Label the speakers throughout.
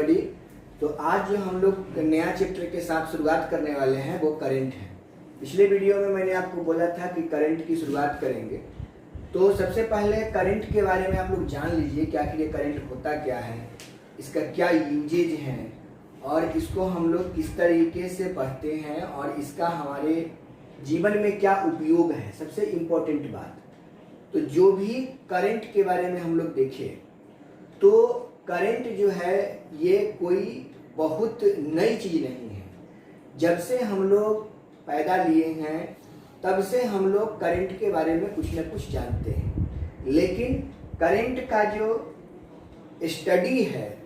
Speaker 1: Everybody. तो आज जो हम लोग नया चैप्टर के साथ शुरुआत करने वाले हैं वो करंट है। पिछले वीडियो में मैंने आपको बोला था कि करंट की शुरुआत करेंगे। तो सबसे पहले करंट के बारे में आप लोग जान लीजिए कि आखिर ये करंट होता क्या है, इसका क्या यूजेज है और इसको हम लोग किस तरीके से पढ़ते हैं और इसका हमारे जीवन में क्या उपयोग है। सबसे इम्पोर्टेंट बात, तो जो भी करंट के बारे में हम लोग देखें तो करंट जो है ये कोई बहुत नई चीज़ नहीं है। जब से हम लोग पैदा लिए हैं तब से हम लोग करंट के बारे में कुछ न कुछ जानते हैं, लेकिन करंट का जो स्टडी है,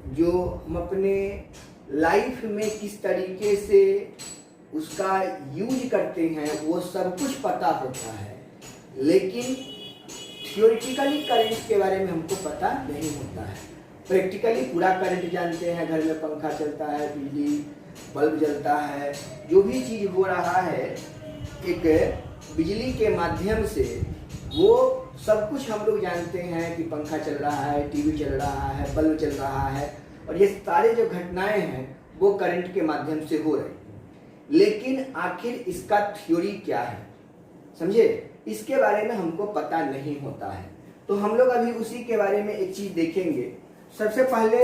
Speaker 1: जो हम अपने लाइफ में किस तरीके से उसका यूज करते हैं वो सब कुछ पता होता है, लेकिन थियोरिटिकली करंट के बारे में हमको पता नहीं होता है। प्रैक्टिकली पूरा करंट जानते हैं, घर में पंखा चलता है, बिजली बल्ब जलता है, जो भी चीज़ हो रहा है एक बिजली के माध्यम से, वो सब कुछ हम लोग जानते हैं कि पंखा चल रहा है, टीवी चल रहा है, बल्ब चल रहा है, और ये सारे जो घटनाएं हैं वो करंट के माध्यम से हो रही। लेकिन आखिर इसका थ्योरी क्या है, समझे, इसके बारे में हमको पता नहीं होता है। तो हम लोग अभी उसी के बारे में एक चीज देखेंगे। सबसे पहले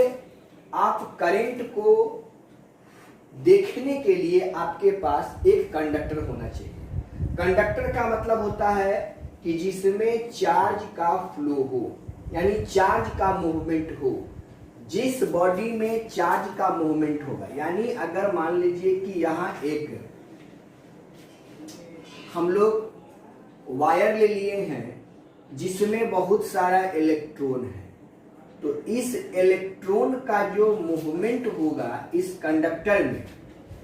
Speaker 1: आप करंट को देखने के लिए आपके पास एक कंडक्टर होना चाहिए। कंडक्टर का मतलब होता है कि जिसमें चार्ज का फ्लो हो, यानी चार्ज का मूवमेंट हो। जिस बॉडी में चार्ज का मूवमेंट होगा, यानी अगर मान लीजिए कि यहाँ एक हम लोग वायर ले लिए हैं जिसमें बहुत सारा इलेक्ट्रॉन है, तो इस इलेक्ट्रॉन का जो मूवमेंट होगा इस कंडक्टर में,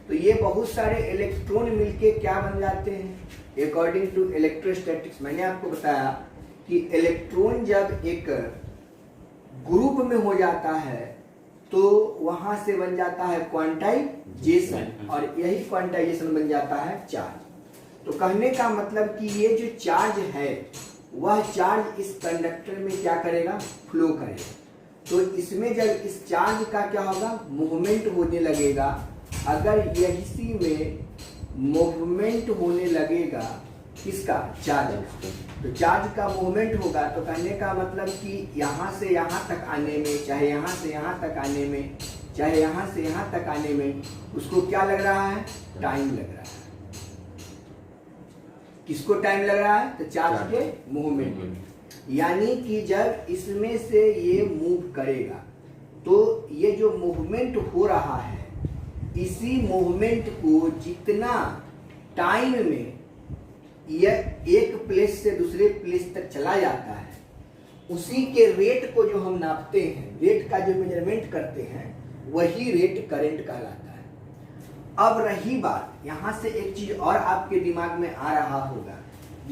Speaker 1: तो ये बहुत सारे इलेक्ट्रॉन मिलके क्या बन जाते हैं अकॉर्डिंग टू इलेक्ट्रोस्टैटिक्स। मैंने आपको बताया कि इलेक्ट्रॉन जब एक ग्रुप में हो जाता है तो वहां से बन जाता है क्वांटाइजेशन, और यही क्वांटाइजेशन बन जाता है चार्ज। तो कहने का मतलब कि ये जो चार्ज है वह चार्ज इस कंडक्टर में क्या करेगा, फ्लो करेगा। तो इसमें जब इस चार्ज का क्या होगा, मूवमेंट होने लगेगा। अगर इसी में मूवमेंट होने लगेगा किसका, चार्ज का, तो चार्ज का मूवमेंट होगा। तो कहने का मतलब कि यहाँ से यहाँ तक आने में, चाहे यहाँ से यहाँ तक आने में, चाहे यहाँ से यहाँ तक आने में उसको क्या लग रहा है, टाइम लग रहा है। किसको टाइम लग रहा है, तो चार्ज के मूवमेंट में। यानी कि जब इसमें से ये मूव करेगा तो ये जो मूवमेंट हो रहा है, इसी मूवमेंट को जितना टाइम में यह एक प्लेस से दूसरे प्लेस तक चला जाता है, उसी के रेट को जो हम नापते हैं, रेट का जो मेजरमेंट करते हैं, वही रेट करंट कहलाता है। अब रही बात, यहाँ से एक चीज और आपके दिमाग में आ रहा होगा।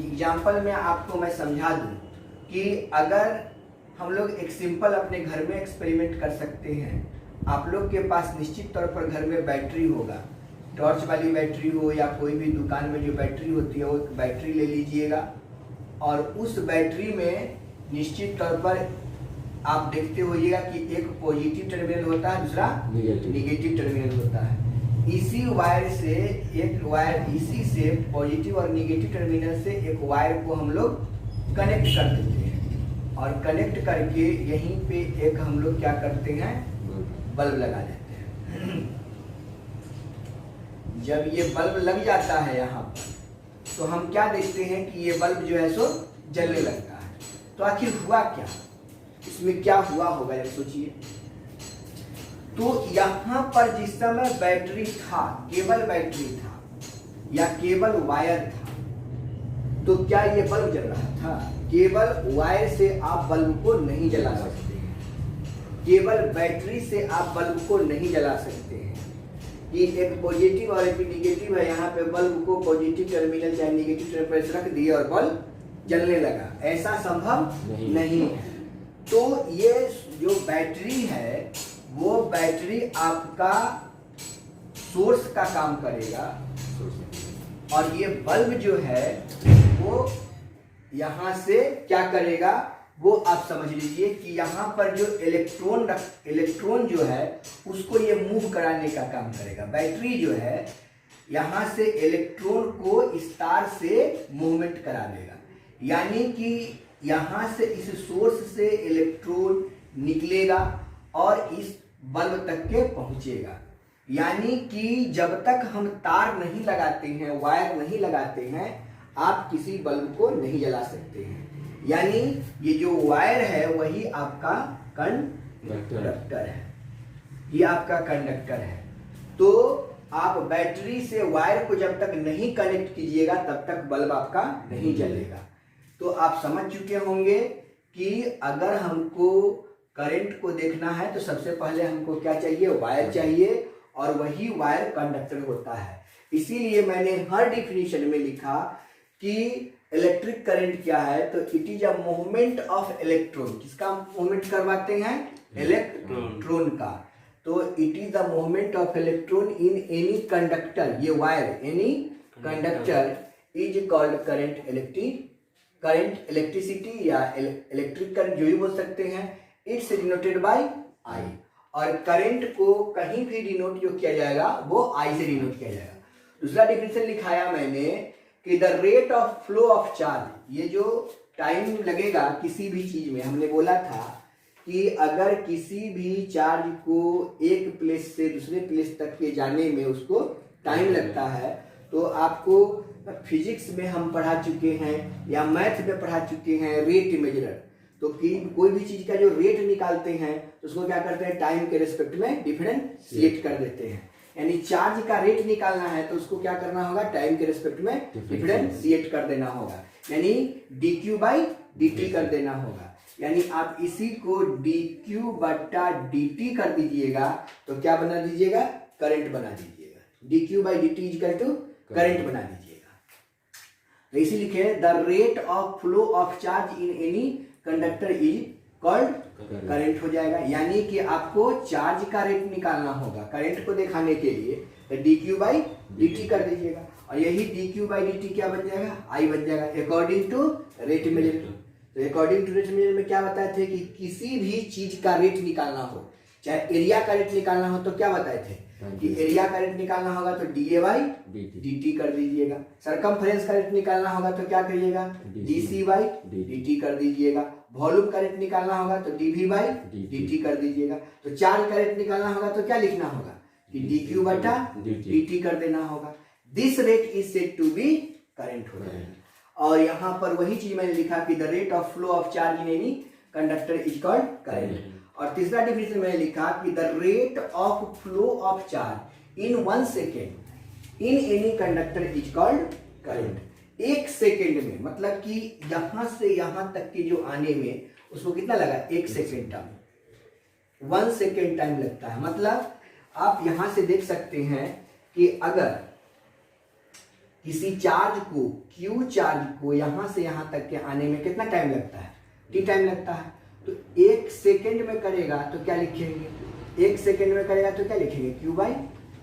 Speaker 1: एग्जाम्पल में आपको मैं समझा दूं कि अगर हम लोग एक सिंपल अपने घर में एक्सपेरिमेंट कर सकते हैं। आप लोग के पास निश्चित तौर पर घर में बैटरी होगा, टॉर्च वाली बैटरी हो या कोई भी दुकान में जो बैटरी होती है वो बैटरी ले लीजिएगा, और उस बैटरी में निश्चित तौर पर आप देखते होइएगा कि एक पॉजिटिव टर्मिनल होता है, दूसरा निगेटिव टर्मिनल होता है। इसी वायर से एक वायर, इसी से पॉजिटिव और निगेटिव टर्मिनल से एक वायर को हम लोग कनेक्ट कर देते हैं, और कनेक्ट करके यहीं पे एक हम लोग क्या करते हैं, बल्ब लगा देते हैं। जब ये बल्ब लग जाता है यहाँ पर, तो हम क्या देखते हैं कि ये बल्ब जो है सो जलने लगता है। तो आखिर हुआ क्या, इसमें क्या हुआ होगा, ये सोचिए। तो यहाँ पर जिस समय बैटरी था, केवल बैटरी था या केवल वायर था, तो क्या ये बल्ब जल रहा था? केवल वायर से आप बल्ब को नहीं जला सकते हैं, केवल बैटरी से आप बल्ब को नहीं जला सकते हैं। ये एक पॉजिटिव और एक निगेटिव है, यहाँ पे बल्ब को पॉजिटिव टर्मिनल चाहे निगेटिव टर्मिनल पर रख दिए और बल्ब जलने लगा, ऐसा संभव नहीं है। तो ये जो बैटरी है वो बैटरी आपका सोर्स का काम करेगा, और ये बल्ब जो है वो यहाँ से क्या करेगा, वो आप समझ लीजिए कि यहाँ पर जो इलेक्ट्रॉन जो है उसको ये मूव कराने का काम करेगा। बैटरी जो है यहाँ से इलेक्ट्रॉन को इस तार से मूवमेंट करा देगा, यानी कि यहाँ से इस सोर्स से इलेक्ट्रॉन निकलेगा और इस बल्ब तक के पहुंचेगा। यानी कि जब तक हम तार नहीं लगाते हैं, वायर नहीं लगाते हैं, आप किसी बल्ब को नहीं जला सकते हैं। यानी ये जो वायर है वही आपका कंडक्टर है, ये आपका कंडक्टर है। तो आप बैटरी से वायर को जब तक नहीं कनेक्ट कीजिएगा तब तक बल्ब आपका नहीं जलेगा। तो आप समझ चुके होंगे कि अगर हमको करंट को देखना है तो सबसे पहले हमको क्या चाहिए, वायर चाहिए, और वही वायर कंडक्टर होता है। इसीलिए मैंने हर डिफिनीशन में लिखा कि इलेक्ट्रिक करंट क्या है, तो it is a movement of electron. किसका मूवमेंट करवाते हैं, इलेक्ट्रॉन का। तो it is the movement of electron in any conductor, ये wire, any conductor is called current. Electricity या इलेक्ट्रिक करंट जो भी बोल सकते हैं, इट्स डिनोटेड बाय आई। और करंट को कहीं भी डिनोट जो किया जाएगा वो आई से डिनोट किया जाएगा। दूसरा डिफिनेशन लिखाया मैंने कि the rate of flow of charge, ये जो टाइम लगेगा किसी भी चीज में, हमने बोला था कि अगर किसी भी चार्ज को एक प्लेस से दूसरे प्लेस तक के जाने में उसको टाइम लगता है, तो आपको फिजिक्स में हम पढ़ा चुके हैं या मैथ में पढ़ा चुके हैं रेट मेजरर। तो कि कोई भी चीज का जो रेट निकालते हैं तो उसको क्या करते हैं, टाइम के रिस्पेक्ट में डिफरेंशिएट कर देते हैं। यानी चार्ज का रेट निकालना है तो उसको क्या करना होगा, टाइम के रिस्पेक्ट में डिफरेंशिएट कर देना होगा, यानी dq बाई dt कर देना होगा। यानी आप इसी को dq बटा dt कर दीजिएगा तो क्या बना दीजिएगा, करंट बना दीजिएगा। dq by dt equal to current बना दीजिएगा। तो इसी लिखे the rate of flow of charge in any conductor is called current हो जाएगा। यानी कि आपको चार्ज का रेट निकालना होगा करंट को दिखाने के लिए, तो dq बाई dt कर दीजिएगा, और यही dq बाई dt क्या बन जाएगा, I बन जाएगा, अकॉर्डिंग टू रेट मेजर। तो अकॉर्डिंग टू रेट मेजर में क्या बताए थे कि किसी भी चीज का रेट निकालना हो, चाहे एरिया का रेट निकालना हो, तो क्या बताए थे कि एरिया का रेट निकालना होगा तो dA बाई dt कर दीजिएगा। सरकमफ्रेंस का रेट निकालना होगा तो क्या करिएगा, dC बाई dt कर दीजिएगा। वॉल्यूम का रेट निकालना होगा तो dV बाई dt कर दीजिएगा। तो चार्ज का रेट निकालना होगा तो क्या लिखना होगा कि dQ बटा dt कर देना होगा। This rate is said to be current हो जाएगा। और यहाँ पर वही चीज मैंने लिखा कि the rate of flow of charge in any conductor is called current. और तीसरा डिफिनेशन मैंने लिखा कि the rate of flow of charge in 1 second in any conductor is called current. 1 second में, मतलब कि यहां से यहां तक के जो आने में उसको कितना लगा, 1 सेकेंड टाइम, 1 सेकेंड टाइम लगता है। मतलब आप यहां से देख सकते हैं कि अगर किसी चार्ज को, Q चार्ज को यहां से यहां तक के आने में कितना टाइम लगता है, t टाइम लगता है। तो 1 सेकेंड में करेगा तो क्या लिखेंगे, 1 सेकेंड में करेगा तो क्या लिखेंगे, Q बाई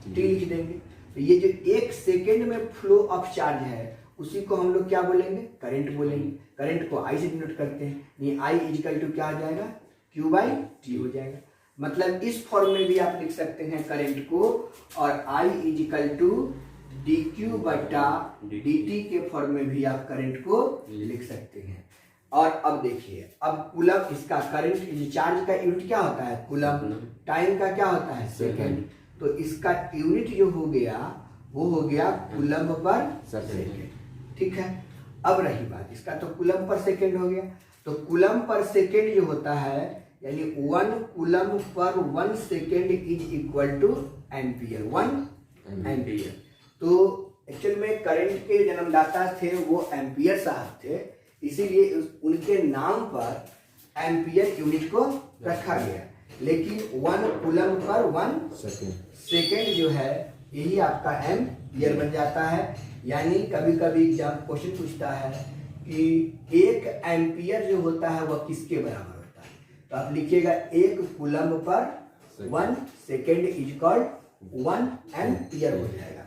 Speaker 1: टी लिख देंगे। तो ये जो 1 सेकेंड में फ्लो ऑफ चार्ज है उसी को हम लोग क्या बोलेंगे, करंट बोलेंगे। करंट को I से डिनोट करते हैं, ये I इक्वल टू क्या हो जाएगा, Q बाई टी हो जाएगा। मतलब इस फॉर्म में भी आप लिख सकते हैं करंट को, और I इक्वल टू dQ बटा dt के फॉर्म में भी आप करंट को लिख सकते हैं। और अब देखिए, अब कूलम, इसका करंट चार्ज का यूनिट क्या होता है, कूलम, टाइम का क्या होता है, सेकंड। तो इसका यूनिट जो हो गया वो हो गया कूलम पर सेकंड, ठीक है। अब रही बात, इसका तो कूलम पर सेकंड हो गया। तो कूलम पर सेकंड जो होता है, यानी 1 coulomb per 1 second is equal two ampere, 1 ampere. तो एक्चुअल में करंट के जन्मदाता थे वो एम्पियर साहब थे, इसीलिए उनके नाम पर एम्पियर यूनिट को रखा गया। लेकिन 1 कूलम पर 1 सेकेंड जो है यही आपका एम्पियर बन जाता है। यानी कभी कभी जब क्वेश्चन पूछता है कि 1 एम्पियर जो होता है वह किसके बराबर होता है, तो आप लिखिएगा 1 coulomb per 1 second is called 1 ampere हो जाएगा।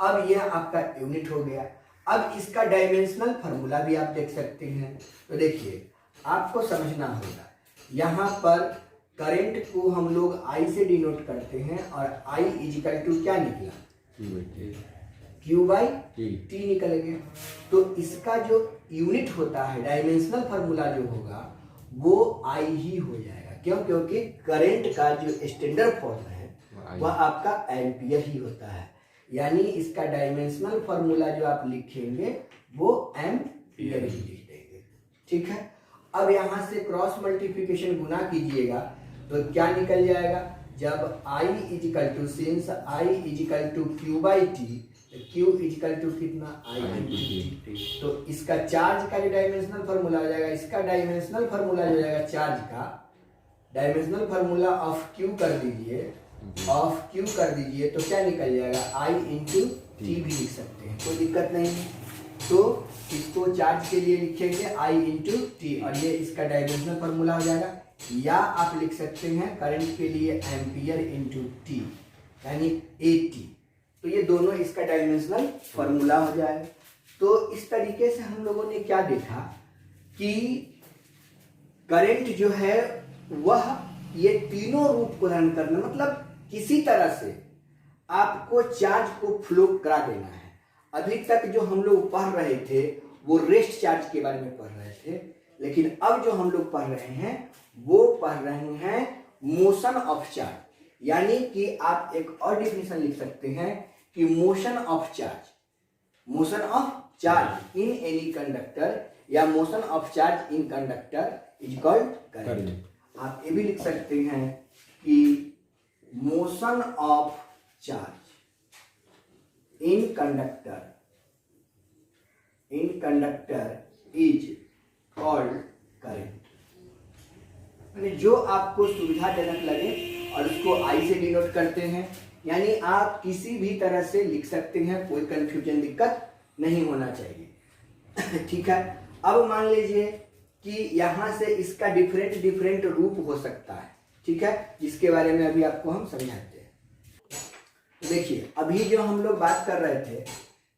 Speaker 1: अब यह आपका यूनिट हो गया। अब इसका डायमेंशनल फार्मूला भी आप देख सकते हैं। तो देखिए, आपको समझना होगा। यहाँ पर करंट को हम लोग I से डिनोट करते हैं और I इजिकल टू क्या निकला, Q बाई टी निकल गया। तो इसका जो यूनिट होता है, डायमेंशनल फार्मूला जो होगा वो I ही हो जाएगा। क्यों? क्योंकि करंट का जो स्टैंडर्ड फॉर्म है वह आपका एम्पियर ही होता है। यानी इसका डायमेंशनल फार्मूला जो आप लिखेंगे वो एम्पियर ही लिख देंगे। ठीक है। अब यहाँ से क्रॉस मल्टीप्लिकेशन गुना कीजिएगा तो क्या निकल जाएगा, जब I is equal to since I is equal to Q by टी, Q इजिकल टू कितना I इंटू टी। तो इसका चार्ज का जो डायमेंशनल फार्मूला हो जाएगा, इसका डायमेंशनल फार्मूला जो जाएगा चार्ज का, डायमेंशनल फार्मूला ऑफ Q कर दीजिए, ऑफ Q कर दीजिए तो क्या निकल जाएगा, I इंटू टी भी लिख सकते हैं, कोई दिक्कत नहीं है। तो इसको चार्ज के लिए लिखेंगे I इंटू टी और ये इसका डायमेंशनल फार्मूला हो जाएगा। या आप लिख सकते हैं करंट के लिए एम्पियर इंटू टी यानी AT। तो ये दोनों इसका डायमेंशनल फार्मूला हो जाएगा। तो इस तरीके से हम लोगों ने क्या देखा कि करंट जो है वह ये तीनों रूप को धारण करना, मतलब किसी तरह से आपको चार्ज को फ्लो करा देना है। अभी तक जो हम लोग पढ़ रहे थे वो रेस्ट चार्ज के बारे में पढ़ रहे थे, लेकिन अब जो हम लोग पढ़ रहे हैं वो पढ़ रहे हैं मोशन ऑफ चार्ज। यानी कि आप एक और डिफिनेशन लिख सकते हैं कि motion of charge, motion of charge in any conductor या motion of charge in conductor is called current. आप ये भी लिख सकते हैं कि motion of charge in conductor is called current. यानी जो आपको सुविधाजनक लगे और उसको I से डिनोट करते हैं, यानी आप किसी भी तरह से लिख सकते हैं, कोई कंफ्यूजन दिक्कत नहीं होना चाहिए। ठीक है। अब मान लीजिए कि यहाँ से इसका डिफरेंट रूप हो सकता है, ठीक है, जिसके बारे में अभी आपको हम समझाते हैं। देखिए अभी जो हम लोग बात कर रहे थे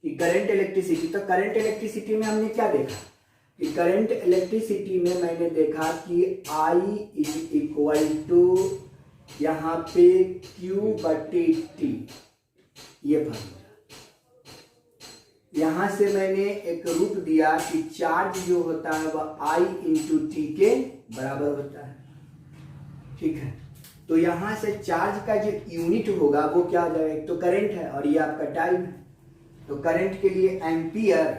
Speaker 1: कि करंट इलेक्ट्रिसिटी, तो करंट इलेक्ट्रिसिटी में हमने क्या देखा कि करंट इलेक्ट्रिसिटी में मैंने देखा कि I इज इक्वल टू यहाँ पे Q बटे T, ये फार्मूला। यहाँ से मैंने एक रूप दिया कि चार्ज जो होता है वह I इंटू टी के बराबर होता है। ठीक है। तो यहाँ से चार्ज का जो यूनिट होगा वो क्या हो जाएगा, एक तो करंट है और ये आपका टाइम है। तो करंट के लिए एम्पियर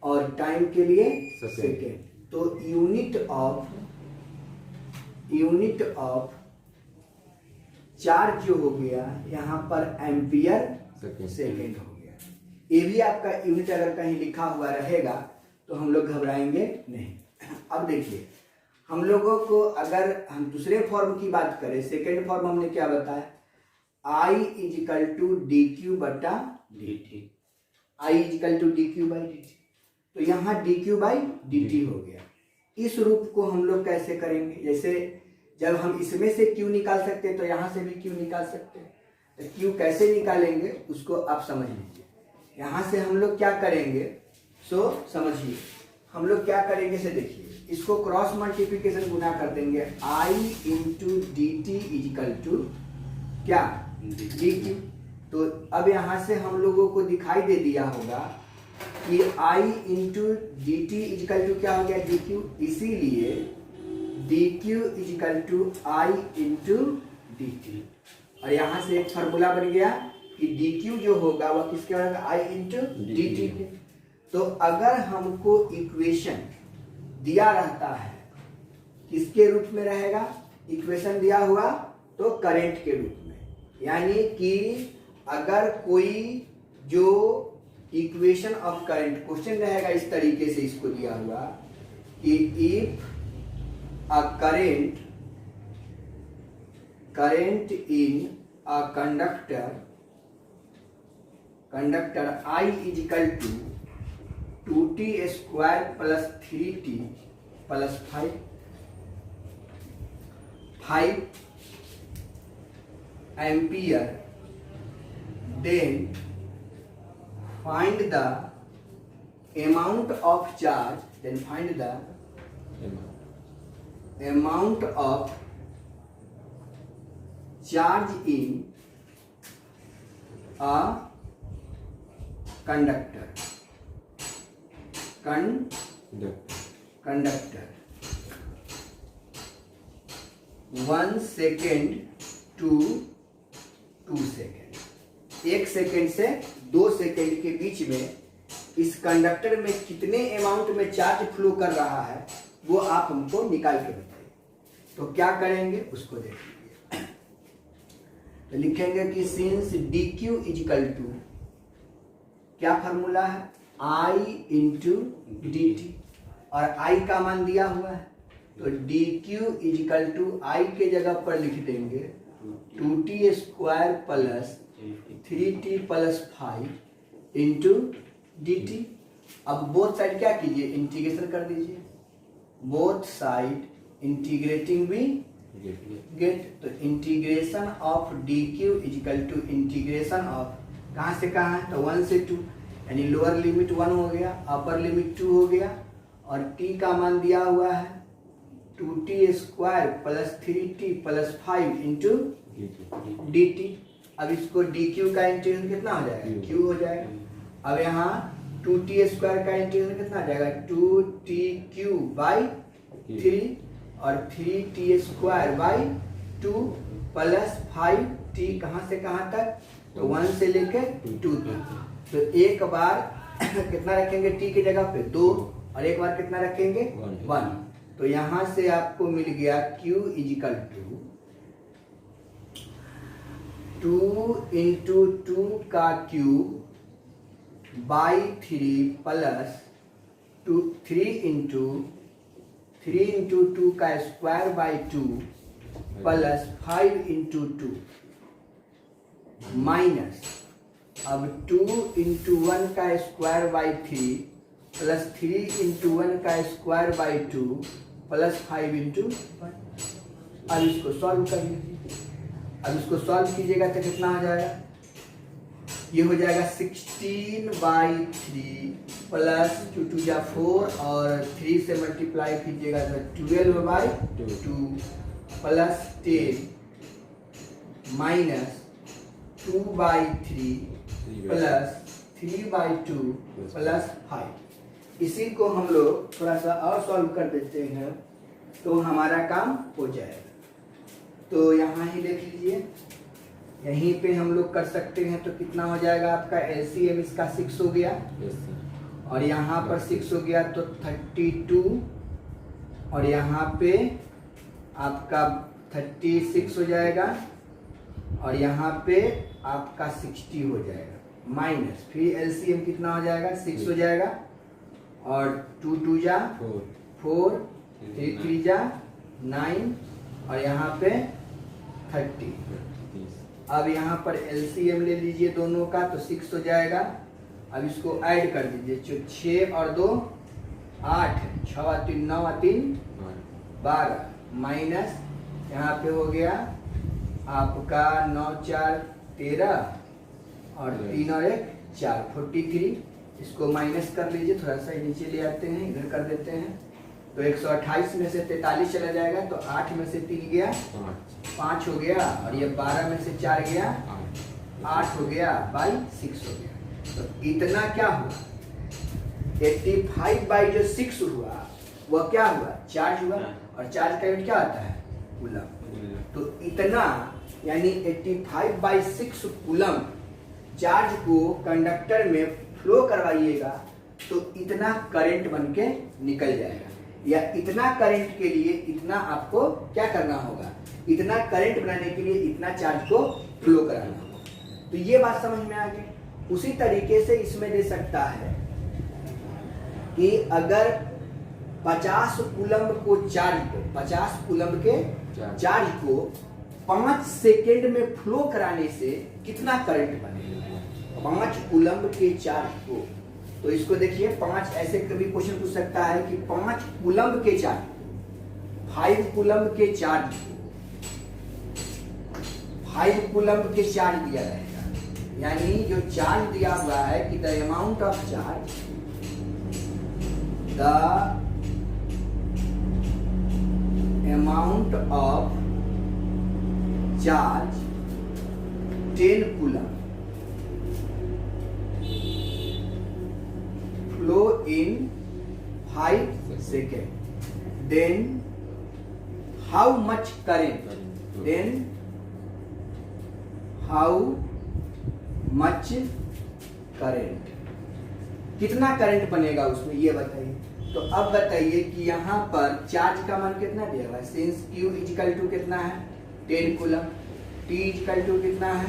Speaker 1: और टाइम के लिए सेकेंड। तो यूनिट ऑफ चार्ज जो हो गया यहाँ पर एम्पियर सेकेंड हो गया। ये भी आपका यूनिट अगर कहीं लिखा हुआ रहेगा तो हम लोग घबराएंगे नहीं। अब देखिए हम लोगों को अगर हम दूसरे फॉर्म की बात करें, सेकेंड फॉर्म हमने क्या बताया, I is equal to D Q बटा D T, I is equal to D Q by D T. तो यहाँ D Q by D T हो गया। इस रूप को हम लोग कैसे करेंगे, जैसे जब हम इसमें से Q निकाल सकते हैं तो यहाँ से भी Q निकाल सकते हैं। तो Q कैसे निकालेंगे उसको आप समझ लीजिए। यहाँ से हम लोग क्या करेंगे, सो समझिए हम लोग क्या करेंगे से देखिए, इसको क्रॉस मल्टीप्लिकेशन गुना कर देंगे, I into d t equal to क्या डी क्यू। तो अब यहाँ से हम लोगों को दिखाई दे दिया होगा कि I into d t equal to क्या हो गया, डी क्यू। इसीलिए d q is equal to I into d t. और यहाँ से एक फार्मूला बन गया कि डी क्यू जो होगा वह किसके बराबर, आई इंटू डी टी के। तो अगर हमको इक्वेशन दिया रहता है किसके रूप में रहेगा, इक्वेशन दिया हुआ तो करंट के रूप में। यानी कि अगर कोई जो इक्वेशन ऑफ करंट क्वेश्चन रहेगा इस तरीके से इसको दिया हुआ कि if a current in a conductor I is equal to 2t square plus 3t plus 5 ampere, then find the amount of charge then find the amount of charge in a conductor 1 second to 2 second, 1 second से 2 second के बीच में इस conductor में कितने amount में charge flow कर रहा है वो आप हमको निकाल के बताइए। तो क्या करेंगे उसको देखिए। तो लिखेंगे कि since d q is equal to, क्या फार्मूला है, I इंटू डी टी, और I का मान दिया हुआ है तो d q is equal to I के जगह पर लिख देंगे 2t square plus 3t plus 5 into d t. अब बोथ साइड क्या कीजिए, इंटीग्रेशन कर दीजिए, बोथ साइड इंटीग्रेटिंग भी गेट। तो integration of d q is equal to integration of कहाँ से कहाँ है, तो 1 से 2, यानी लोअर लिमिट 1 हो गया, अपर लिमिट 2 हो गया, और t का मान दिया हुआ है 2t square plus 3t plus 5 into d t. अब इसको डी क्यू का इंटीग्रेशन कितना हो जाएगा, q हो जाएगा। अब यहाँ 2t स्क्वायर का इंटीग्रेशन कितना हो जाएगा, 2t³ बाई 3 और 3t square by 2 plus 5t कहाँ से कहाँ तक, तो 1 से लेकर 2 तक। तो एक बार कितना रखेंगे t की जगह पे 2, और एक बार कितना रखेंगे 1। तो यहां से आपको मिल गया q इजिकल टू 2 इंटू 2 का क्यूब बाई 3 प्लस 3 इंटू 2 का square by 2 plus 5 into 2 minus अब 2 इंटू 1 का स्क्वायर बाई 3 प्लस 3 इंटू 1 का स्क्वायर बाई 2 प्लस 5 इंटू 1। अब इसको सॉल्व कर लीजिए। अब इसको सॉल्व कीजिएगा तो कितना हो जाएगा, ये हो जाएगा 16/3 प्लस 2 2 जा 4 और 3 से मल्टीप्लाई कीजिएगा तो 12/2 प्लस 10 माइनस 2/3 प्लस 3/2 प्लस 5। इसी को हम लोग थोड़ा सा और सॉल्व कर देते हैं तो हमारा काम हो जाएगा। तो यहाँ ही देख लीजिए, यहीं पे हम लोग कर सकते हैं। तो कितना हो जाएगा आपका एलसीएम इसका 6 हो गया, और यहाँ पर 6 हो गया तो 32, और यहाँ पे आपका 36 हो जाएगा, और यहाँ पे आपका 60 हो जाएगा, माइनस फिर एलसीएम कितना हो जाएगा 6 हो जाएगा, और 2 2 जा 4 3 3 जा 9, और यहाँ पे 30। अब यहाँ पर एलसीएम ले लीजिए दोनों का तो 6 हो जाएगा। अब इसको ऐड कर दीजिए, जो 6 और 2 8, 6 और 3 9 और 3 12, माइनस यहाँ पे हो गया आपका 9 4 13 और 3 और 1 4 43। इसको माइनस कर लीजिए, थोड़ा सा नीचे ले आते हैं, इधर कर देते हैं। तो 128 में से 43 चला जाएगा तो 8 में से 3 गया 5 हो गया, और ये 12 में से 4 गया 8 हो गया बाई 6 हो गया। तो इतना क्या हुआ, 85 बाई जो 6 हुआ वह क्या हुआ, चार्ज हुआ, और चार्ज का यूनिट क्या आता है, कूलम। तो इतना यानी 85/6 कूलम चार्ज को कंडक्टर में फ्लो करवाइएगा तो इतना करंट बन के निकल जाएगा। या इतना करंट के लिए इतना आपको क्या करना होगा, इतना करंट बनाने के लिए इतना चार्ज को फ्लो कराना होगा। तो ये बात समझ में आ गई। उसी तरीके से इसमें दे सकता है कि अगर 50 कूलम को चार्ज को 50 कूलम के चार्ज को 5 सेकेंड में फ्लो कराने से कितना करंट बनेगा, 5 कूलम के चार्ज को। तो इसको देखिए, 5 ऐसे कभी क्वेश्चन पूछ सकता है कि 5 कूलम के चार्ज, 5 कूलम के चार्ज, 5 कूलम के चार्ज दिया रहेगा। यानी जो चार्ज दिया हुआ है कि the amount of charge the amount of charge 10 coulomb flow in 5 seconds, then how much current? Then how much current? कितना करंट बनेगा उसमें, ये बताइए। तो अब बताइए कि यहाँ पर चार्ज का मान कितना दिया हुआ है, सिंस Q इजिकल टू कितना है 10 कूलम, T इजिकल टू कितना है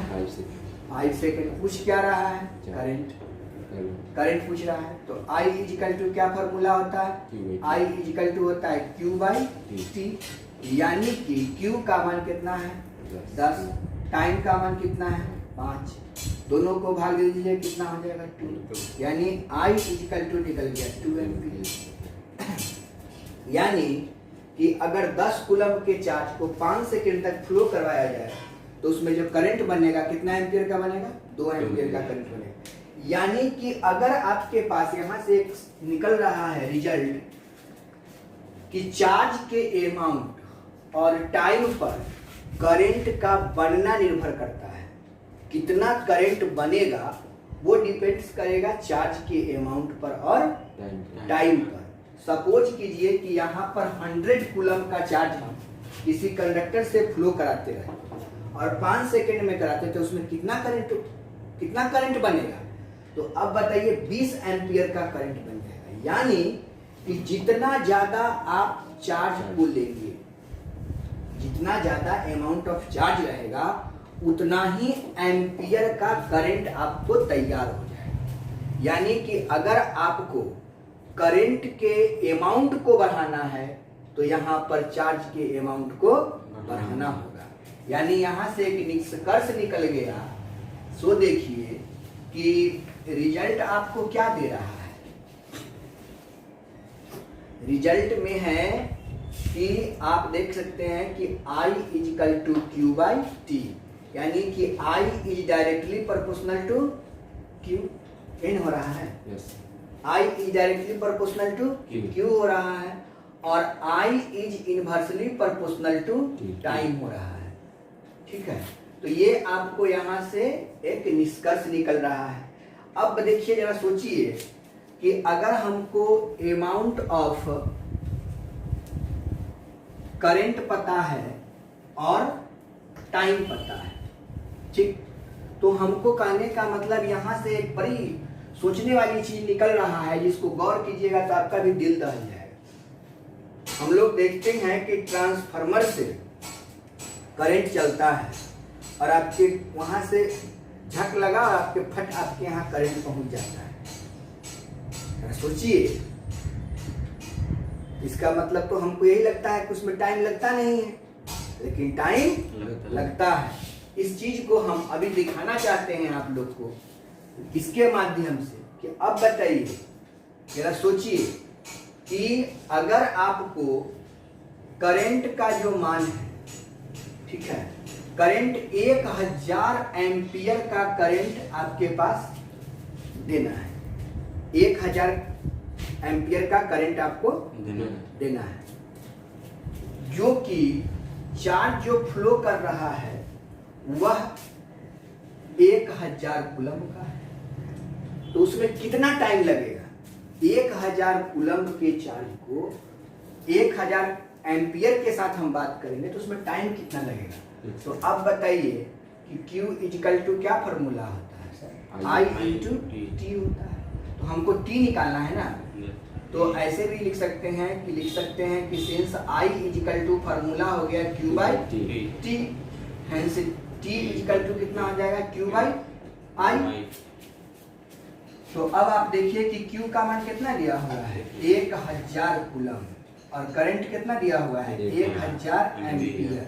Speaker 1: 5 सेकेंड। पूछ क्या रहा है, करंट, करंट पूछ रहा है। तो I इजिकल टू क्या फॉर्मूला होता है, I इजिकल टू होता है Q बाई T, यानी कि Q का मान कितना है 10, टाइम का मान कितना है 5, दोनों को भाग दे दीजिए कितना हो जाएगा 2, यानी I इजिकल टू निकल गया 2 एम्पीयर। यानी कि अगर 10 कूलम के चार्ज को 5 सेकेंड तक फ्लो करवाया जाए तो उसमें जो करंट बनेगा कितना एम्पीयर का बनेगा, 2 एम्पीयर का करंट बनेगा। यानी कि अगर आपके पास यहां से एक निकल रहा है रिजल्ट कि चार्ज के अमाउंट और टाइम पर करंट का बनना निर्भर करता है, कितना करंट बनेगा वो डिपेंड्स करेगा चार्ज के अमाउंट पर और टाइम पर। सपोज कीजिए कि यहाँ पर 100 कूलम का चार्ज हम किसी कंडक्टर से फ्लो कराते रहे और 5 सेकेंड में कराते तो उसमें कितना करंट बनेगा। तो अब बताइए 20 एम्पियर का करंट बन जाएगा। यानी कि जितना ज्यादा आप चार्ज को लेंगे, जितना ज्यादा अमाउंट ऑफ चार्ज रहेगा उतना ही एम्पियर का करंट आपको तैयार हो जाएगा। यानी कि अगर आपको करंट के अमाउंट को बढ़ाना है तो यहाँ पर चार्ज के अमाउंट को बढ़ाना होगा। यानी यहाँ से एक निष्कर्ष निकल गया। सो देखिए कि रिजल्ट आपको क्या दे रहा है, रिजल्ट में है कि आप देख सकते हैं कि I is equal to Q by T, यानी कि I is directly proportional to Q, N हो रहा है, I is directly proportional to Q हो रहा है, और I is inversely proportional to time हो रहा है। ठीक है, तो ये आपको यहाँ से एक निष्कर्ष निकल रहा है। अब देखिए जरा सोचिए कि अगर हमको अमाउंट ऑफ करंट पता है और टाइम पता है, ठीक, तो हमको कहने का मतलब यहाँ से एक बड़ी सोचने वाली चीज निकल रहा है, जिसको गौर कीजिएगा तो आपका भी दिल दहल जाएगा। हम लोग देखते हैं कि ट्रांसफार्मर से करंट चलता है और आपके वहां से झक लगा और आपके फट आपके यहाँ करंट पहुंच जाता है। सोचिए, इसका मतलब तो हमको यही लगता है कि उसमें टाइम लगता नहीं है, लेकिन टाइम लगता है। इस चीज को हम अभी दिखाना चाहते हैं आप लोग को इसके माध्यम से कि अब बताइए, जरा सोचिए कि अगर आपको करंट का जो मान है, ठीक है, करंट 1000 एम्पियर का करंट आपके पास देना है, 1000 एम्पियर का करंट आपको देना है, जो कि चार्ज जो फ्लो कर रहा है वह 1000 कूलम का है। तो उसमें कितना टाइम लगेगा, 1000 कूलम के चार्ज को 1000 एम्पियर के साथ हम बात करेंगे तो उसमें टाइम कितना लगेगा। तो अब बताइए कि Q इजिकल टू क्या फॉर्मूला होता है सर, I इंटू T होता है। तो हमको T निकालना है ना, तो ऐसे भी लिख सकते हैं कि since I is equal to formula हो गया Q by T, hence T is equal to कितना हो जाएगा Q बाई I। तो अब आप देखिए कि Q का मान कितना दिया हुआ है 1000 कूलम और करंट कितना दिया हुआ है 1000 एम्पियर,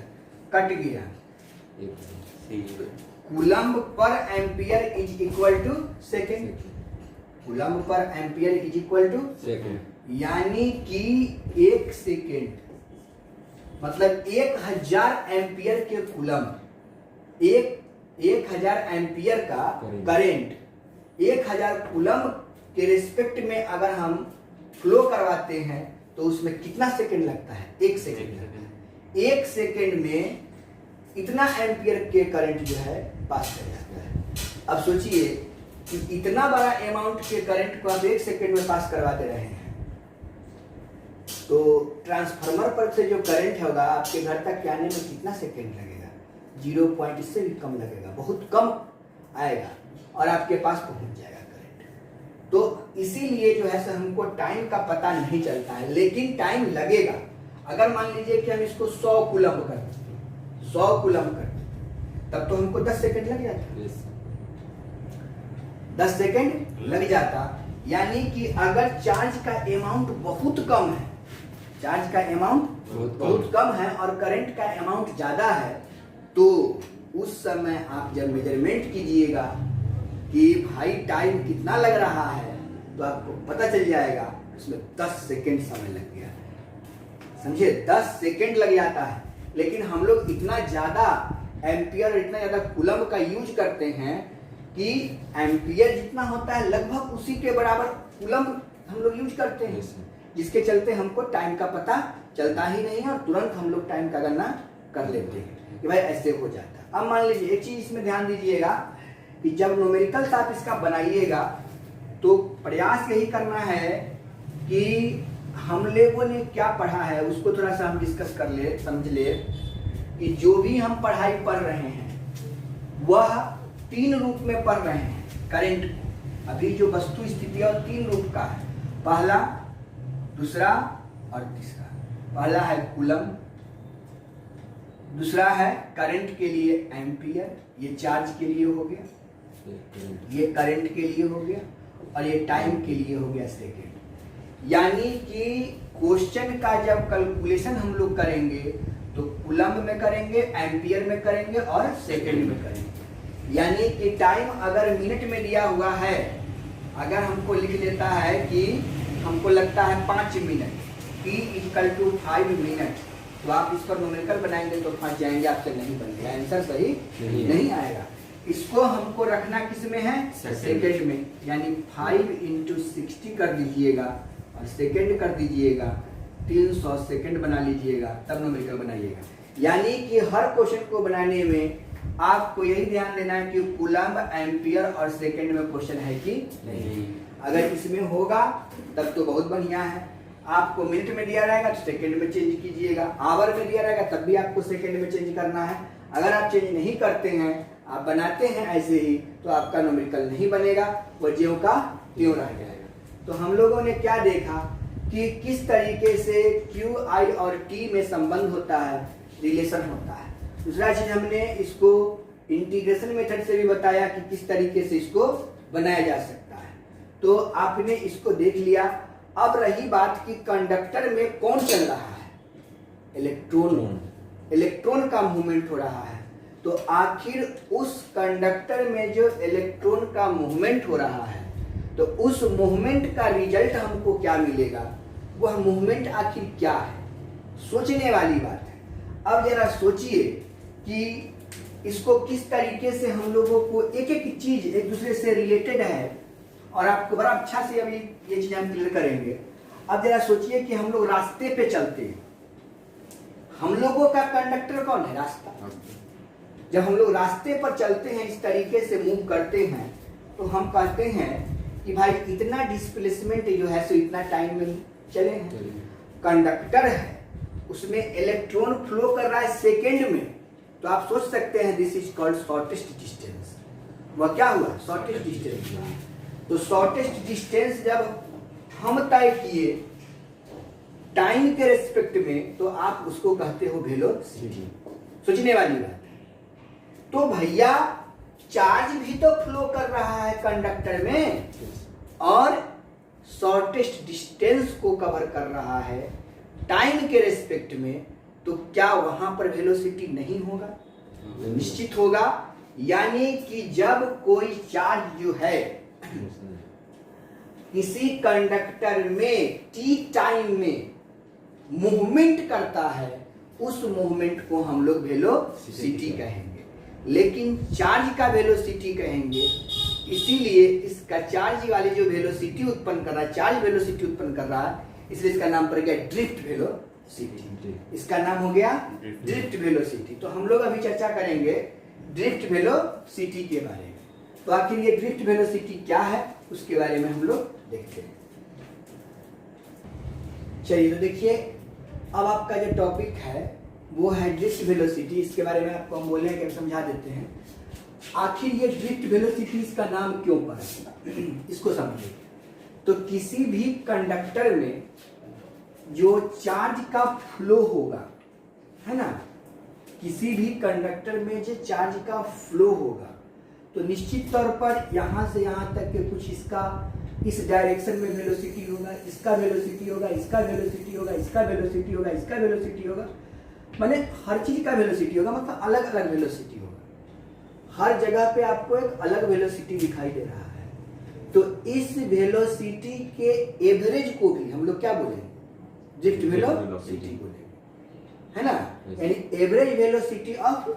Speaker 1: कट गया, coulomb per ampere is equal to second, coulomb per ampere is equal to second, यानी कि 1 सेकेंड मतलब 1000 एम्पियर के कूलम, 1000 एम्पियर का करंट 1000 कूलम के रिस्पेक्ट में अगर हम फ्लो करवाते हैं तो उसमें कितना सेकंड लगता है? 1 सेकंड लगता है। 1 सेकंड में इतना एम्पियर के करंट जो है पास कर जाता है। अब सोचिए कि इतना बड़ा अमाउंट के करंट को आप 1 सेकंड में पास करवा दे रहे हैं, तो ट्रांसफार्मर पर से जो करंट होगा आपके घर तक आने में कितना सेकंड लगेगा? 0 पॉइंट, इससे भी कम लगेगा, बहुत कम आएगा और आपके पास पहुंच जाएगा करंट। तो इसीलिए जो है सो हमको टाइम का पता नहीं चलता है, लेकिन टाइम लगेगा। अगर मान लीजिए कि हम इसको 100 कूलम्ब करते, 100 कूलम्ब करते, तब तो हमको 10 सेकंड लग जाता। 10 सेकंड लग जाता, यानी कि अगर चार्ज का अमाउंट बहुत कम है, चार्ज का अमाउंट बहुत कम है और करंट का अमाउंट ज्यादा है, तो उस समय आप जब मेजरमेंट कीजिएगा कि भाई टाइम कितना लग रहा है, तो आपको पता चल जाएगा उसमें 10 सेकंड समय लग गया। समझे? 10 सेकंड लग जाता है। लेकिन हम लोग इतना ज्यादा एम्पियर, इतना ज्यादा कूलम्ब का यूज करते हैं कि एम्पियर जितना होता है लगभग उसी के बराबर कूलम्ब हम लोग यूज करते हैं, जिसके चलते हमको टाइम का पता चलता ही नहीं है और तुरंत हम लोग टाइम का गणना कर लेते हैं कि भाई ऐसे हो जाता है। अब मान लीजिए एक चीज इसमें ध्यान दीजिएगा कि जब न्यूमेरिकल्स आप इसका बनाइएगा तो प्रयास यही करना है कि हम लोगों ने क्या पढ़ा है उसको थोड़ा सा हम डिस्कस कर ले, समझ ले कि जो भी हम पढ़ाई पढ़ रहे हैं वह 3 रूप में पढ़ रहे हैं। करंट अभी जो वस्तु स्थिति है 3 रूप का है, पहला, दूसरा और तीसरा। पहला है कूलम्ब, दूसरा है करंट के लिए एम्पियर, ये चार्ज के लिए हो गया, ये करंट के लिए हो गया, और ये टाइम के लिए हो गया सेकेंड। यानी कि क्वेश्चन का जब कैलकुलेशन हम लोग करेंगे तो कूलम्ब में करेंगे, एम्पियर में करेंगे और सेकेंड में करेंगे। यानी कि टाइम अगर मिनट में दिया हुआ है, अगर हमको लिख लेता है कि हमको लगता है 5 मिनट, T = 5 मिनट, तो आप इस पर न्यूमेरिकल बनाएंगे तो फंस जाएंगे, आपसे नहीं बनेगा, आंसर सही नहीं आएगा। इसको हमको रखना किस में है? सेकेंड में। यानी 5 × 60 कर दीजिएगा और सेकेंड कर दीजिएगा, 300 सेकेंड बना लीजिएगा, तब न्यूमेरिकल बनाइएगा। यानी कि हर क्वेश्चन को बनाने में आपको यही ध्यान देना है कि कूलम्ब, एम्पियर और सेकेंड में क्वेश्चन है कि नहीं। अगर इसमें होगा तब तो बहुत बढ़िया है। आपको मिनट में दिया रहेगा तो सेकंड में चेंज कीजिएगा, आवर में दिया रहेगा तब भी आपको सेकंड में चेंज करना है। अगर आप चेंज नहीं करते हैं, आप बनाते हैं ऐसे ही, तो आपका न्यूमेरिकल नहीं बनेगा, वो ज्यों का त्यों रह जाएगा। तो हम लोगों ने क्या देखा कि किस तरीके से Q, I और T में संबंध होता है, रिलेशन होता है। दूसरा चीज हमने इसको इंटीग्रेशन मेथड से भी बताया कि किस तरीके से इसको बनाया जा सकता है। तो आपने इसको देख लिया। अब रही बात कि कंडक्टर में कौन चल रहा है? इलेक्ट्रॉन। इलेक्ट्रॉन का मूवमेंट हो रहा है। तो आखिर उस कंडक्टर में जो इलेक्ट्रॉन का मूवमेंट हो रहा है, तो उस मूवमेंट का रिजल्ट हमको क्या मिलेगा? वह मूवमेंट आखिर क्या है? सोचने वाली बात है। अब जरा सोचिए कि इसको किस तरीके से हम लोगों को एक एक चीज एक दूसरे से रिलेटेड है, और आपको बड़ा अच्छा से अभी ये चीज हम क्लियर करेंगे। अब जरा सोचिए कि हम लोग रास्ते पे चलते हैं, हम लोगों का कंडक्टर कौन है? रास्ता। जब हम लोग रास्ते पर चलते हैं, इस तरीके से मूव करते हैं, तो हम कहते हैं कि भाई इतना डिस्प्लेसमेंट जो है सो इतना टाइम में चले हैं। कंडक्टर है, उसमें इलेक्ट्रॉन फ्लो कर रहा है सेकेंड में, तो आप सोच सकते हैं this is called shortest distance. वह क्या हुआ? शॉर्टेस्ट डिस्टेंस हुआ। तो शॉर्टेस्ट डिस्टेंस जब हम तय किए टाइम के रेस्पेक्ट में, तो आप उसको कहते हो वेलोसिटी। सोचने वाली बात है। तो भैया चार्ज भी तो फ्लो कर रहा है कंडक्टर में और शॉर्टेस्ट डिस्टेंस को कवर कर रहा है टाइम के रेस्पेक्ट में, तो क्या वहां पर वेलोसिटी नहीं होगा? निश्चित होगा। यानी कि जब कोई चार्ज जो है किसी कंडक्टर में टी टाइम में मूवमेंट करता है, उस मूवमेंट को हम लोग वेलोसिटी कहेंगे। लेकिन चार्ज का वेलोसिटी कहेंगे इसीलिए इसका चार्ज वाली जो वेलोसिटी उत्पन्न कर रहा है, चार्ज वेलोसिटी उत्पन्न कर रहा है, इसलिए इसका नाम पड़ गया ड्रिफ्ट वेलोसिटी। इसका नाम हो गया ड्रिफ्ट वेलोसिटी। तो हम लोग अभी चर्चा करेंगे ड्रिफ्ट वेलोसिटी के बारे में। तो आखिर ये ड्रिफ्ट वेलोसिटी क्या है उसके बारे में हम लोग देखते हैं। चलिए तो देखिए, अब आपका जो टॉपिक है वो है ड्रिफ्ट वेलोसिटी। इसके बारे में आपको हम बोले हैं कि हम समझा देते हैं। आखिर ये ड्रिफ्ट वेलोसिटी इसका नाम क्यों पड़ा, इसको समझिए। तो किसी भी कंडक्टर में जो चार्ज का फ्लो होगा, है ना, किसी भी कंडक्टर में जो चार्ज का फ्लो होगा, तो निश्चित तौर पर यहाँ से यहाँ तक के कुछ इसका इस डायरेक्शन में वेलोसिटी होगा, इसका वेलोसिटी होगा, इसका वेलोसिटी होगा, इसका वेलोसिटी होगा, इसका वेलोसिटी होगा, माने हर चीज का वेलोसिटी होगा, मतलब अलग अलग वेलोसिटी होगा। हर जगह पे आपको एक अलग वेलोसिटी दिखाई दे रहा है। तो इस वेलोसिटी के एवरेज को भी हम लोग क्या बोलेंगे, ड्रिफ्ट वेलोसिटी बोलेंगे, है ना। यानी average velocity of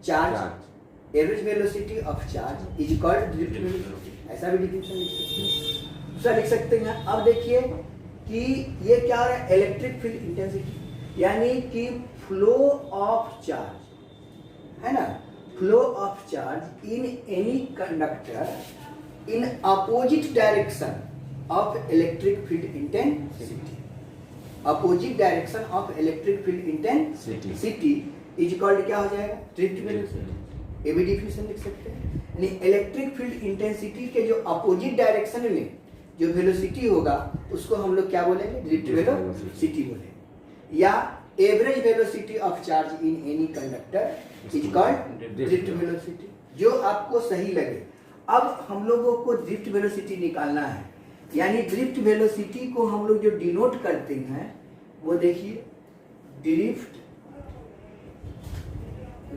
Speaker 1: charge, average velocity of charge is called drift velocity. ऐसा भी डिफिनेशन लिख सकते हैं, दूसरा लिख सकते हैं। अब देखिए कि ये क्या हो रहा है, इलेक्ट्रिक फील्ड इंटेंसिटी, यानी कि फ्लो ऑफ चार्ज, है ना, flow of charge in any conductor in opposite direction of electric field intensity. Opposite direction of electric field intensity is called क्या हो जाएगा, ड्रिफ्ट वेलोसिटी। ये भी डिफिनेशन लिख सकते हैं। यानी इलेक्ट्रिक फील्ड इंटेंसिटी के जो अपोजिट डायरेक्शन में जो वेलोसिटी होगा उसको हम लोग क्या बोलेंगे, ड्रिफ्ट वेलोसिटी बोलेंगे। या average velocity of charge in any conductor is called drift velocity, जो आपको सही लगे। अब हम लोगों को ड्रिफ्ट वेलोसिटी निकालना है, यानी ड्रिफ्ट वेलोसिटी को हम लोग जो डिनोट करते हैं वो देखिए, ड्रिफ्ट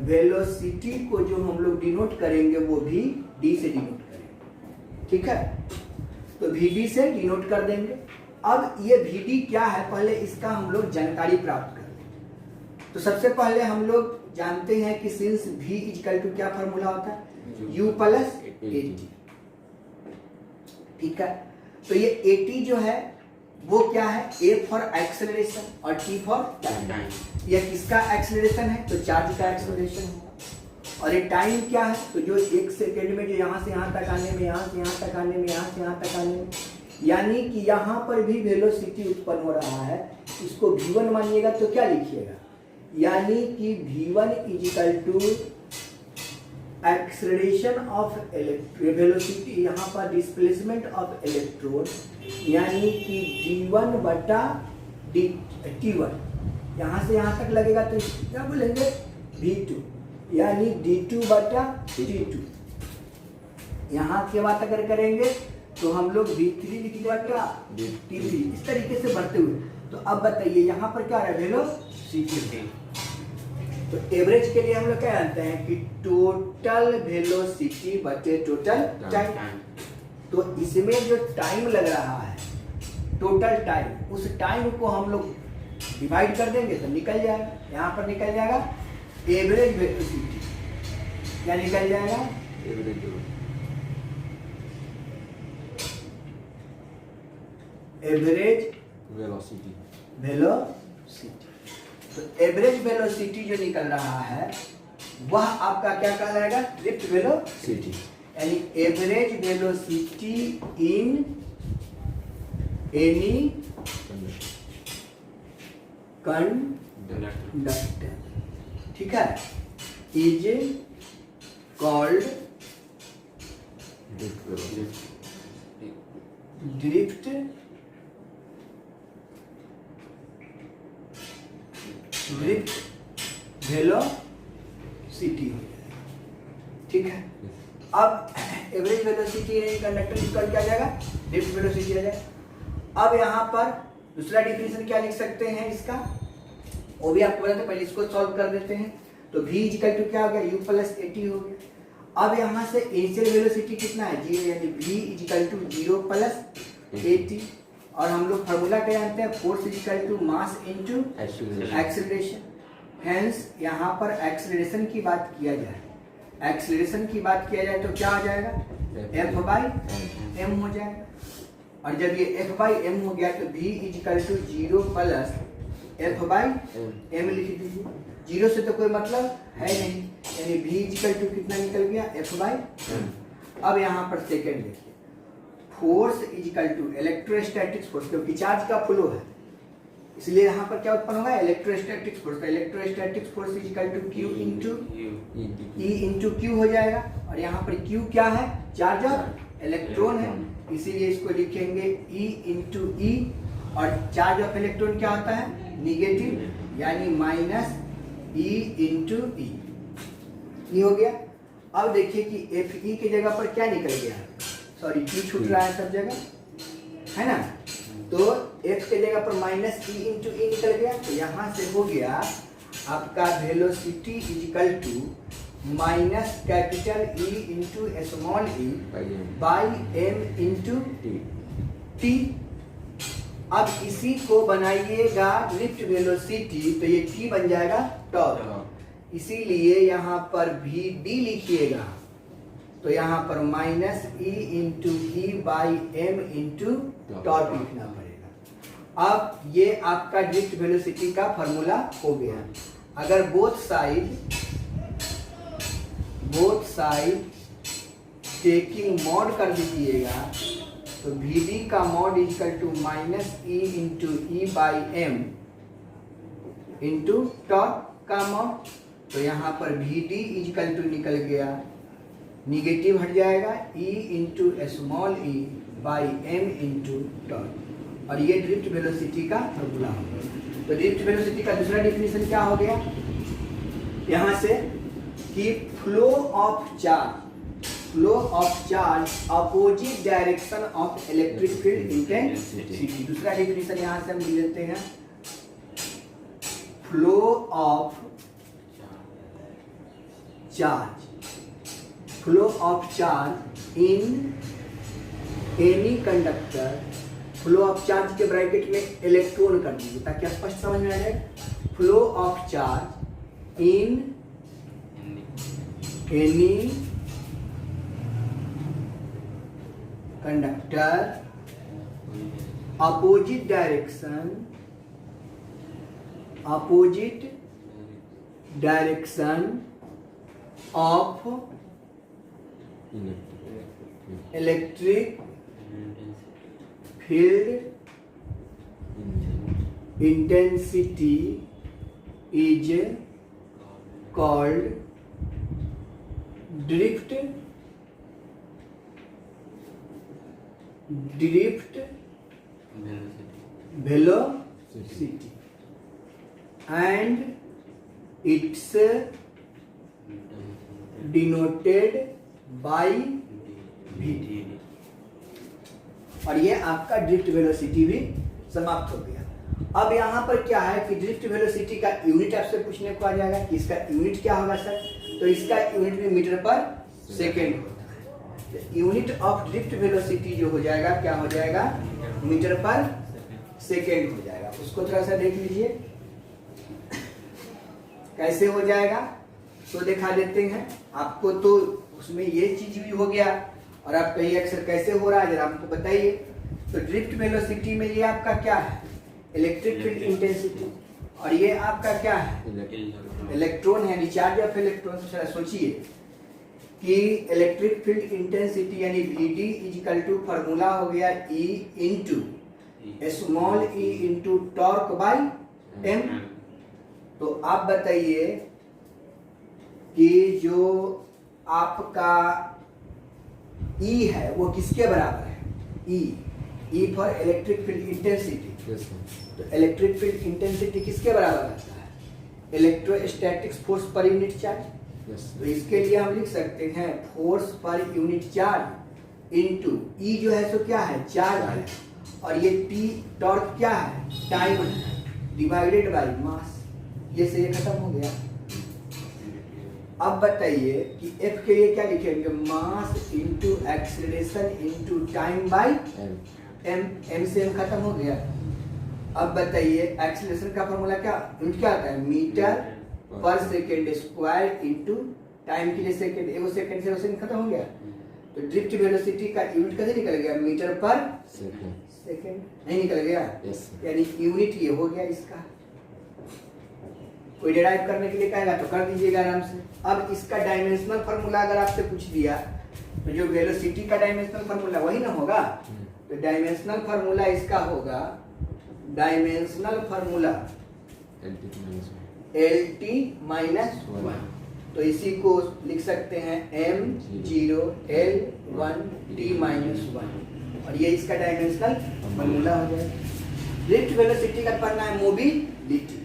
Speaker 1: वेलोसिटी को जो हम लोग डिनोट करेंगे वो भी डी से डिनोट करेंगे, ठीक है। तो VD से डिनोट कर देंगे। अब ये VD क्या है, पहले इसका हम लोग जानकारी प्राप्त कर लें। तो सबसे पहले हम लोग जानते हैं कि सिंस V इक्वल टू क्या फॉर्मूला होता है, U प्लस AT, ठीक है। तो ये AT जो है वो क्या है, A फॉर एक्सेलरेशन और T फॉर टाइम। यह किसका एक्सेलरेशन है, तो चार्ज का एक्सेलरेशन होगा। और ये टाइम क्या है, तो जो एक सेकेंड में जो यहाँ से यहाँ तक आने में, यहाँ से यहाँ तक आने में, यहाँ से यहाँ तक आने में, यानी कि यहाँ पर भी वेलोसिटी उत्पन्न हो रहा है। इसको V1 मानिएगा तो क्या लिखिएगा, यानी कि V1 is equal to acceleration of velocity, यहाँ पर डिस्प्लेसमेंट ऑफ इलेक्ट्रॉन, यानी कि D1 बटा T1, यहाँ से यहाँ तक लगेगा तो क्या बोलेंगे, V2, यानी D2 बटा T2। यहाँ के बात अगर करेंगे तो हम लोग V3 लिख बटा T3, इस तरीके से बढ़ते हुए। तो अब बताइए यहाँ पर क्या है, वेलोसिटी। तो एवरेज के लिए हम लोग क्या जानते हैं कि टोटल वेलोसिटी बटे टोटल टाइम। तो इसमें जो टाइम लग रहा है, टोटल टाइम, उस टाइम को हम लोग डिवाइड कर देंगे तो निकल जाएगा, यहाँ पर निकल जाएगा एवरेज वेलोसिटी। क्या निकल जाएगा, एवरेज वेलोसिटी। तो एवरेज वेलोसिटी जो निकल रहा है वह आपका क्या कहलाएगा, ड्रिफ्ट वेलोसिटी। यानी एवरेज वेलोसिटी इन एनी कंडक्टर, ठीक है, इज कॉल्ड ड्रिफ्ट वेलोसिटी, ठीक है। अब एवरेज वेलोसिटी कंडक्टर इक्वल क्या जाएगा, ड्रिफ्ट वेलोसिटी आ जाएगा। अब यहाँ पर दूसरा डिफिनेशन क्या लिख सकते हैं इसका, वो भी आपको बताते, पहले इसको सॉल्व कर देते हैं। तो V इक्वल टू क्या हो गया, U प्लस AT हो गया। अब यहाँ से इनिशियल वेलोसिटी कितना है, 0, यानी V equal to 0 plus AT। और हम लोग फार्मूला क्या जानते हैं, force equal to mass into acceleration. Hence यहाँ पर एक्सेलरेशन की बात किया जाए एक्सीलरेशन की बात किया जाए तो क्या हो जाएगा, एफ बाई एम हो जाएगा। और जब ये एफ बाई एम हो गया तो v is equal to 0 plus f by m लिख दीजिए। 0 से तो कोई मतलब है नहीं, यानी v इजिकल टू कितना निकल गया, एफ बाई एम। अब यहाँ पर सेकेंड देखिए, force is equal to electrostatic force, क्योंकि चार्ज का फ्लो है इसलिए यहाँ पर क्या उत्पन्न होगा, electrostatic force. Electrostatic force is equal to q into e into q हो जाएगा। और यहाँ पर क्यू क्या है, चार्ज ऑफ इलेक्ट्रॉन है, इसीलिए इसको लिखेंगे ई इंटू ई। और चार्ज ऑफ इलेक्ट्रॉन क्या होता है, निगेटिव, यानी माइनस ई इंटू ई। ये हो गया। अब देखिए कि एफ ई की जगह पर क्या निकल गया, सॉरी क्यू छूट रहा है सब जगह, है ना। तो एफ के जगह पर माइनस ई इंटू ई निकल गया। तो यहाँ से हो गया आपका velocity is equal to minus capital E into small e by m into t. अब इसी को बनाइएगा लिफ्ट वेलोसिटी, तो ये टी बन जाएगा टॉर्क, इसीलिए यहाँ पर भी डी लिखिएगा। तो यहाँ पर minus e into e by m into torque लिखना पड़ेगा। अब ये आपका ड्रिफ्ट वेलोसिटी का फॉर्मूला हो गया। अगर बोथ साइड टेकिंग मॉड कर दीजिएगा तो वी डी का mod equal to minus e into e by m into torque का मॉड। तो यहाँ पर वी डी इक्वल टू निकल गया, निगेटिव हट जाएगा, e into small e by m into torque. और ये ड्रिफ्ट वेलोसिटी का फॉर्मूला हो गया। तो ड्रिफ्ट वेलोसिटी का दूसरा डेफिनेशन क्या हो गया यहाँ से, कि flow of charge opposite direction of electric field intensity. दूसरा डेफिनेशन यहाँ से हम ले लेते हैं, flow of charge in any conductor. Flow of charge के ब्रैकेट में इलेक्ट्रॉन कर दीजिए ताकि स्पष्ट समझ में आ जाए। Flow of charge in any conductor opposite direction of electric field intensity is called drift velocity and it's denoted by v। और ये आपका ड्रिफ्ट वेलोसिटी भी समाप्त हो गया। अब यहाँ पर क्या है कि ड्रिफ्ट वेलोसिटी का यूनिट आपसे पूछने को आ जाएगा कि इसका यूनिट क्या होगा सर, तो इसका यूनिट भी मीटर पर सेकेंड होता है। तो यूनिट ऑफ ड्रिफ्ट वेलोसिटी जो हो जाएगा क्या हो जाएगा, मीटर पर सेकेंड हो जाएगा। उसको थोड़ा सा देख लीजिए कैसे हो जाएगा, तो दिखा देते हैं आपको। तो उसमें ये चीज भी हो गया और आप कहीं अक्सर कैसे हो रहा है जरा आपको बताइए। तो ड्रिफ्ट वेलोसिटी में ये आपका क्या है, इलेक्ट्रिक फील्ड इंटेंसिटी, और ये आपका क्या है, इलेक्ट्रॉन है, चार्ज ऑफ इलेक्ट्रॉन। तो सोचिए कि इलेक्ट्रिक फील्ड इंटेंसिटी यानी Vd इजिकल टू फॉर्मूला हो गया E into small e into torque by m। तो आप बताइए कि जो आपका E है वो किसके बराबर है, E for electric field intensity. तो इलेक्ट्रिक फील्ड इंटेंसिटी किसके बराबर रहता है, electrostatic force per unit charge. तो इसके लिए हम लिख सकते हैं force per unit charge into ई जो है सो क्या है, चार्ज है, और ये टी टॉर्क क्या है, टाइम है, डिवाइडेड बाय मास। ये से ये खत्म हो गया। अब बताइए कि एफ के लिए क्या लिखेंगे, mass into acceleration into time by m. M से एम खत्म हो गया। अब बताइए एक्सीलरेशन का फॉर्मूला क्या आता है, मीटर पर सेकेंड स्क्वायर इंटू टाइम के लिए सेकंड, एगो सेकंड से वो सेकंड खत्म हो गया। तो ड्रिफ्ट वेलोसिटी का यूनिट कैसे निकल गया, मीटर पर सेकंड नहीं निकल गया। यानी यूनिट ये हो गया इसका। कोई डिराइव करने के लिए कहेगा तो कर दीजिएगा आराम से। अब इसका डायमेंशनल फार्मूला अगर आपसे पूछ दिया तो जो वेलोसिटी का डायमेंशनल फार्मूला वही ना होगा। तो डायमेंशनल फार्मूला इसका होगा, डायमेंशनल फार्मूला LT माइनस 1। तो इसी को लिख सकते हैं m0 L1 T माइनस 1 और ये इसका डायमेंशनल फार्मूला हो जाएगा। ड्रिफ्ट वेलोसिटी का पढ़ना है मोबिलिटी।